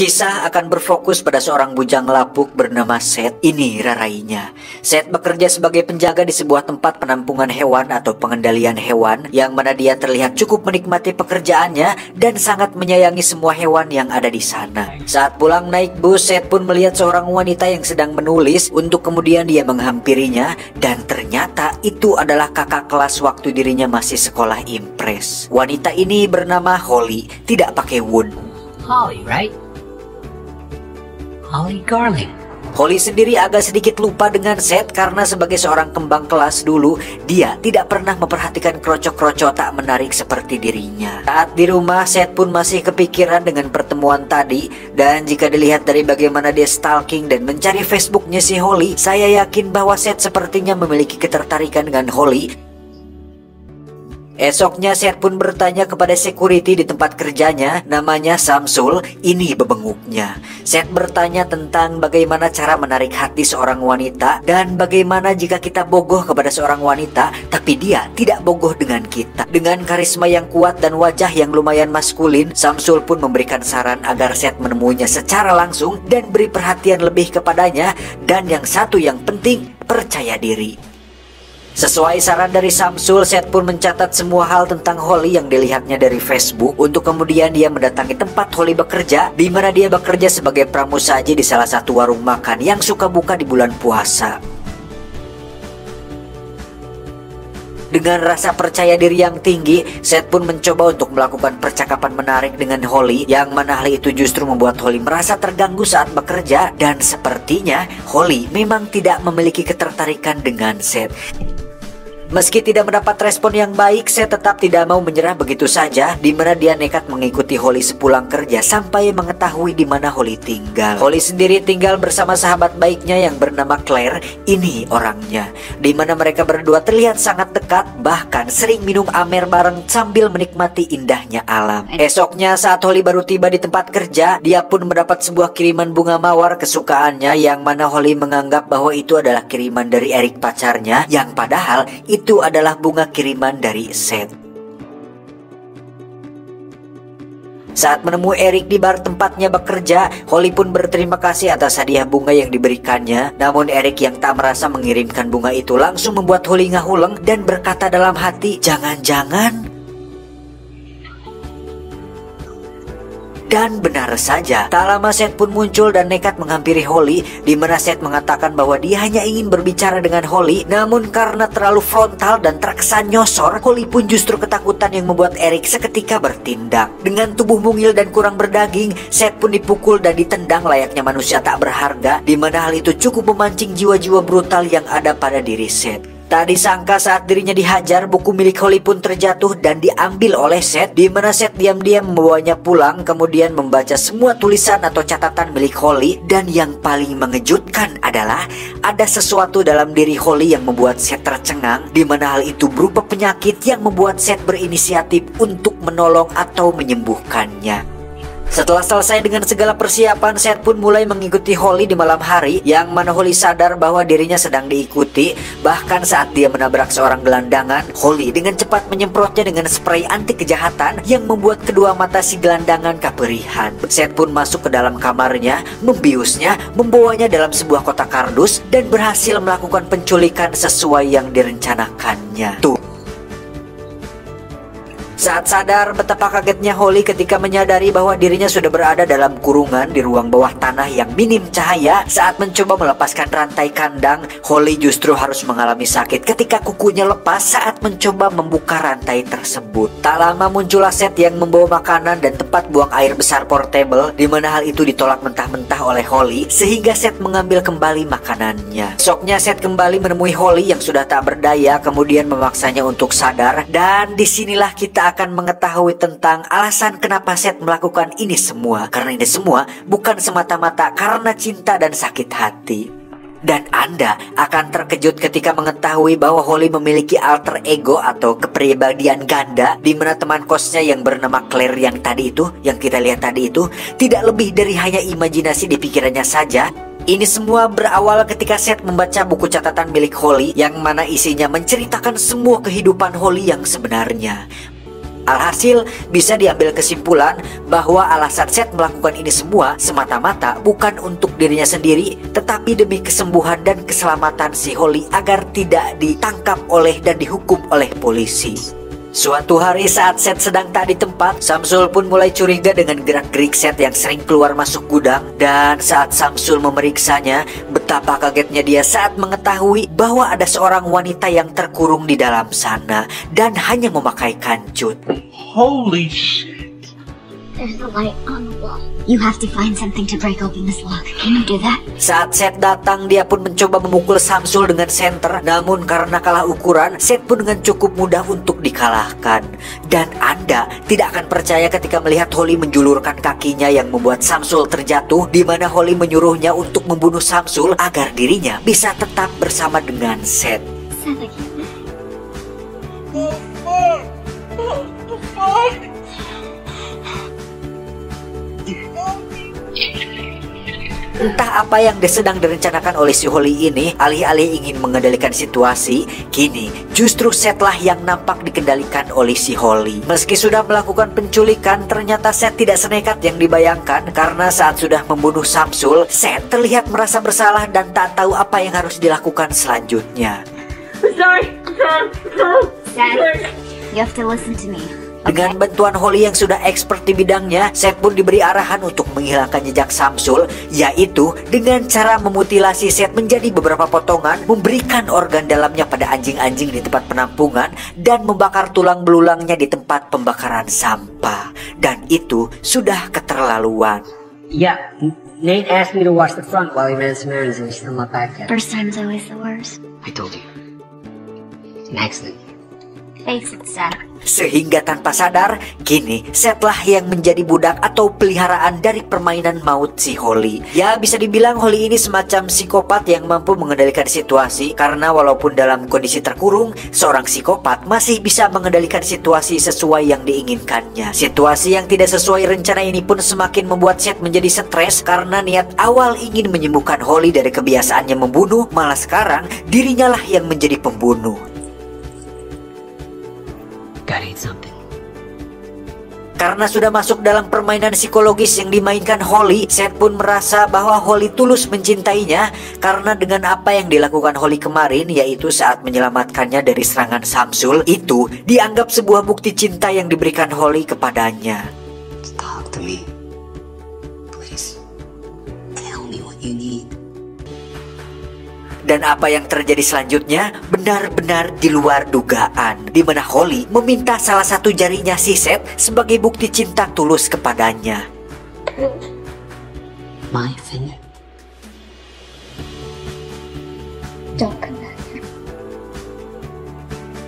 Kisah akan berfokus pada seorang bujang lapuk bernama Seth. Ini rarainya. Seth bekerja sebagai penjaga di sebuah tempat penampungan hewan atau pengendalian hewan, yang mana dia terlihat cukup menikmati pekerjaannya dan sangat menyayangi semua hewan yang ada di sana. Saat pulang naik bus, Seth pun melihat seorang wanita yang sedang menulis untuk kemudian dia menghampirinya, dan ternyata itu adalah kakak kelas waktu dirinya masih sekolah impres. Wanita ini bernama Holly, tidak pakai Woon. Holly, right? Holly Garling. Holly sendiri agak sedikit lupa dengan Seth karena sebagai seorang kembang kelas dulu, dia tidak pernah memperhatikan krocok-krocok tak menarik seperti dirinya. Saat di rumah, Seth pun masih kepikiran dengan pertemuan tadi, dan jika dilihat dari bagaimana dia stalking dan mencari Facebooknya si Holly, saya yakin bahwa Seth sepertinya memiliki ketertarikan dengan Holly. Esoknya Seth pun bertanya kepada security di tempat kerjanya, namanya Samsul, ini bebenguknya. Seth bertanya tentang bagaimana cara menarik hati seorang wanita dan bagaimana jika kita bogoh kepada seorang wanita tapi dia tidak bogoh dengan kita. Dengan karisma yang kuat dan wajah yang lumayan maskulin, Samsul pun memberikan saran agar Seth menemuinya secara langsung dan beri perhatian lebih kepadanya, dan yang satu yang penting, percaya diri. Sesuai saran dari Samsul, Seth pun mencatat semua hal tentang Holly yang dilihatnya dari Facebook untuk kemudian dia mendatangi tempat Holly bekerja, di mana dia bekerja sebagai pramusaji di salah satu warung makan yang suka buka di bulan puasa. Dengan rasa percaya diri yang tinggi, Seth pun mencoba untuk melakukan percakapan menarik dengan Holly, yang mana hal itu justru membuat Holly merasa terganggu saat bekerja, dan sepertinya Holly memang tidak memiliki ketertarikan dengan Seth. Meski tidak mendapat respon yang baik, Seth tetap tidak mau menyerah begitu saja, di mana dia nekat mengikuti Holly sepulang kerja sampai mengetahui di mana Holly tinggal. Holly sendiri tinggal bersama sahabat baiknya yang bernama Claire. Ini orangnya, di mana mereka berdua terlihat sangat dekat, bahkan sering minum amer bareng sambil menikmati indahnya alam. Esoknya saat Holly baru tiba di tempat kerja, dia pun mendapat sebuah kiriman bunga mawar kesukaannya, yang mana Holly menganggap bahwa itu adalah kiriman dari Eric pacarnya, yang padahal itu adalah bunga kiriman dari Seth. Saat menemui Eric di bar tempatnya bekerja, Holly pun berterima kasih atas hadiah bunga yang diberikannya. Namun Eric yang tak merasa mengirimkan bunga itu langsung membuat Holly ngahuleng dan berkata dalam hati, jangan-jangan. Dan benar saja, tak lama Seth pun muncul dan nekat menghampiri Holly, di mana Seth mengatakan bahwa dia hanya ingin berbicara dengan Holly. Namun karena terlalu frontal dan terkesan nyosor, Holly pun justru ketakutan yang membuat Eric seketika bertindak. Dengan tubuh mungil dan kurang berdaging, Seth pun dipukul dan ditendang layaknya manusia tak berharga, di mana hal itu cukup memancing jiwa-jiwa brutal yang ada pada diri Seth. Tak disangka saat dirinya dihajar, buku milik Holly pun terjatuh dan diambil oleh Seth, di mana Seth diam-diam membawanya pulang, kemudian membaca semua tulisan atau catatan milik Holly. Dan yang paling mengejutkan adalah ada sesuatu dalam diri Holly yang membuat Seth tercengang, di mana hal itu berupa penyakit yang membuat Seth berinisiatif untuk menolong atau menyembuhkannya. Setelah selesai dengan segala persiapan, Seth pun mulai mengikuti Holly di malam hari, yang mana Holly sadar bahwa dirinya sedang diikuti. Bahkan saat dia menabrak seorang gelandangan, Holly dengan cepat menyemprotnya dengan spray anti kejahatan yang membuat kedua mata si gelandangan keperihan. Seth pun masuk ke dalam kamarnya, membiusnya, membawanya dalam sebuah kotak kardus, dan berhasil melakukan penculikan sesuai yang direncanakannya. Saat sadar, betapa kagetnya Holly ketika menyadari bahwa dirinya sudah berada dalam kurungan di ruang bawah tanah yang minim cahaya. Saat mencoba melepaskan rantai kandang, Holly justru harus mengalami sakit ketika kukunya lepas saat mencoba membuka rantai tersebut. Tak lama muncullah Seth yang membawa makanan dan tempat buang air besar portable, di mana hal itu ditolak mentah-mentah oleh Holly, sehingga Seth mengambil kembali makanannya. Esoknya Seth kembali menemui Holly yang sudah tak berdaya, kemudian memaksanya untuk sadar, dan disinilah kita akan mengetahui tentang alasan kenapa Seth melakukan ini semua. Karena ini semua bukan semata-mata karena cinta dan sakit hati. Dan Anda akan terkejut ketika mengetahui bahwa Holly memiliki alter ego atau kepribadian ganda, di mana teman kosnya yang bernama Claire yang kita lihat tadi itu tidak lebih dari hanya imajinasi di pikirannya saja. Ini semua berawal ketika Seth membaca buku catatan milik Holly, yang mana isinya menceritakan semua kehidupan Holly yang sebenarnya. Alhasil, bisa diambil kesimpulan bahwa alasan Seth melakukan ini semua semata-mata bukan untuk dirinya sendiri, tetapi demi kesembuhan dan keselamatan si Holly agar tidak ditangkap oleh dan dihukum oleh polisi. Suatu hari saat Seth sedang tak di tempat, Samsul pun mulai curiga dengan gerak-gerik Seth yang sering keluar masuk gudang. Dan saat Samsul memeriksanya, betapa kagetnya dia saat mengetahui bahwa ada seorang wanita yang terkurung di dalam sana dan hanya memakai kancut. Holy shit. There's a light on the wall. You have to find something to break open this lock. Can you do that? Saat Seth datang, dia pun mencoba memukul Samsul dengan senter. Namun karena kalah ukuran, Seth pun dengan cukup mudah untuk dikalahkan. Dan Anda tidak akan percaya ketika melihat Holly menjulurkan kakinya yang membuat Samsul terjatuh, di mana Holly menyuruhnya untuk membunuh Samsul agar dirinya bisa tetap bersama dengan Seth. Seth, I can't. Entah apa yang sedang direncanakan oleh si Holly ini, alih-alih ingin mengendalikan situasi, kini justru Seth lah yang nampak dikendalikan oleh si Holly. Meski sudah melakukan penculikan, ternyata Seth tidak senekat yang dibayangkan, karena saat sudah membunuh Samsul, Seth terlihat merasa bersalah dan tak tahu apa yang harus dilakukan selanjutnya. Seth, you have to listen to me. Dengan bantuan Holly yang sudah expert di bidangnya, Seth pun diberi arahan untuk menghilangkan jejak Samsul, yaitu dengan cara memutilasi Seth menjadi beberapa potongan, memberikan organ dalamnya pada anjing-anjing di tempat penampungan, dan membakar tulang belulangnya di tempat pembakaran sampah. Dan itu sudah keterlaluan. Yeah, Nate asked me to watch the front while he ran some errands and he's still not back yet. First time's always the worst. I told you. It's an accident. Face it, Seth. Sehingga tanpa sadar, kini Seth lah yang menjadi budak atau peliharaan dari permainan maut si Holly. Ya, bisa dibilang Holly ini semacam psikopat yang mampu mengendalikan situasi, karena walaupun dalam kondisi terkurung, seorang psikopat masih bisa mengendalikan situasi sesuai yang diinginkannya. Situasi yang tidak sesuai rencana ini pun semakin membuat Seth menjadi stres, karena niat awal ingin menyembuhkan Holly dari kebiasaannya membunuh, malah sekarang dirinya lah yang menjadi pembunuh. Gotta eat something. Karena sudah masuk dalam permainan psikologis yang dimainkan Holly, Seth pun merasa bahwa Holly tulus mencintainya, karena dengan apa yang dilakukan Holly kemarin, yaitu saat menyelamatkannya dari serangan Samsul, itu dianggap sebuah bukti cinta yang diberikan Holly kepadanya. Talk to me. Please. Tell me what you need. Dan apa yang terjadi selanjutnya benar-benar di luar dugaan, di mana Holly meminta salah satu jarinya si Seth sebagai bukti cinta tulus kepadanya. My finger. Don't come back.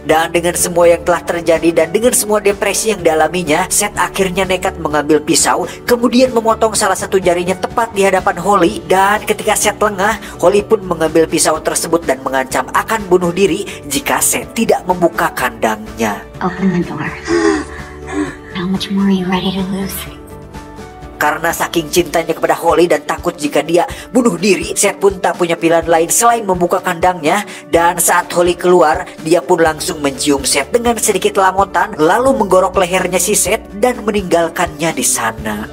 Dan dengan semua yang telah terjadi dan dengan semua depresi yang dialaminya, Seth akhirnya nekat mengambil pisau, kemudian memotong salah satu jarinya tepat di hadapan Holly. Dan ketika Seth lengah, Holly pun mengambil pisau tersebut dan mengancam akan bunuh diri jika Seth tidak membuka kandangnya. Open the door. How much more are you ready to lose? Karena saking cintanya kepada Holly dan takut jika dia bunuh diri, Seth pun tak punya pilihan lain selain membuka kandangnya. Dan saat Holly keluar, dia pun langsung mencium Seth dengan sedikit lamotan, lalu menggorok lehernya si Seth dan meninggalkannya di sana.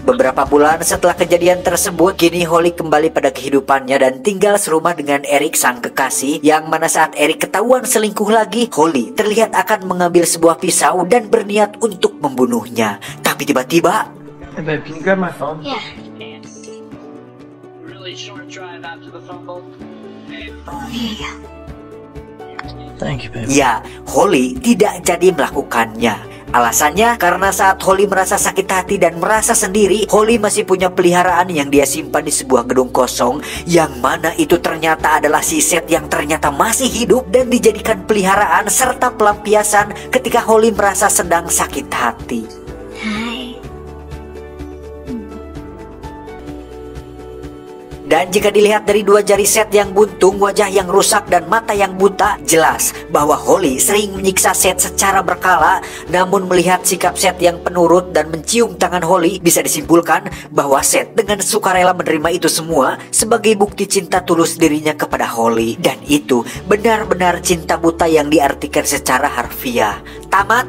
Beberapa bulan setelah kejadian tersebut, kini Holly kembali pada kehidupannya dan tinggal serumah dengan Eric sang kekasih, yang mana saat Eric ketahuan selingkuh lagi, Holly terlihat akan mengambil sebuah pisau dan berniat untuk membunuhnya. Tapi tiba-tiba, Hey babe, can you grab my phone? Yeah. Really short drive out to the phone booth. Oh, yeah. Thank you, babe. ya, Holly tidak jadi melakukannya. Alasannya karena saat Holly merasa sakit hati dan merasa sendiri, Holly masih punya peliharaan yang dia simpan di sebuah gedung kosong, yang mana itu ternyata adalah si Seth yang ternyata masih hidup dan dijadikan peliharaan serta pelampiasan ketika Holly merasa sedang sakit hati. Hi. Dan jika dilihat dari dua jari Seth yang buntung, wajah yang rusak, dan mata yang buta, jelas bahwa Holly sering menyiksa Seth secara berkala. Namun melihat sikap Seth yang penurut dan mencium tangan Holly, bisa disimpulkan bahwa Seth dengan sukarela menerima itu semua sebagai bukti cinta tulus dirinya kepada Holly. Dan itu benar-benar cinta buta yang diartikan secara harfiah. Tamat.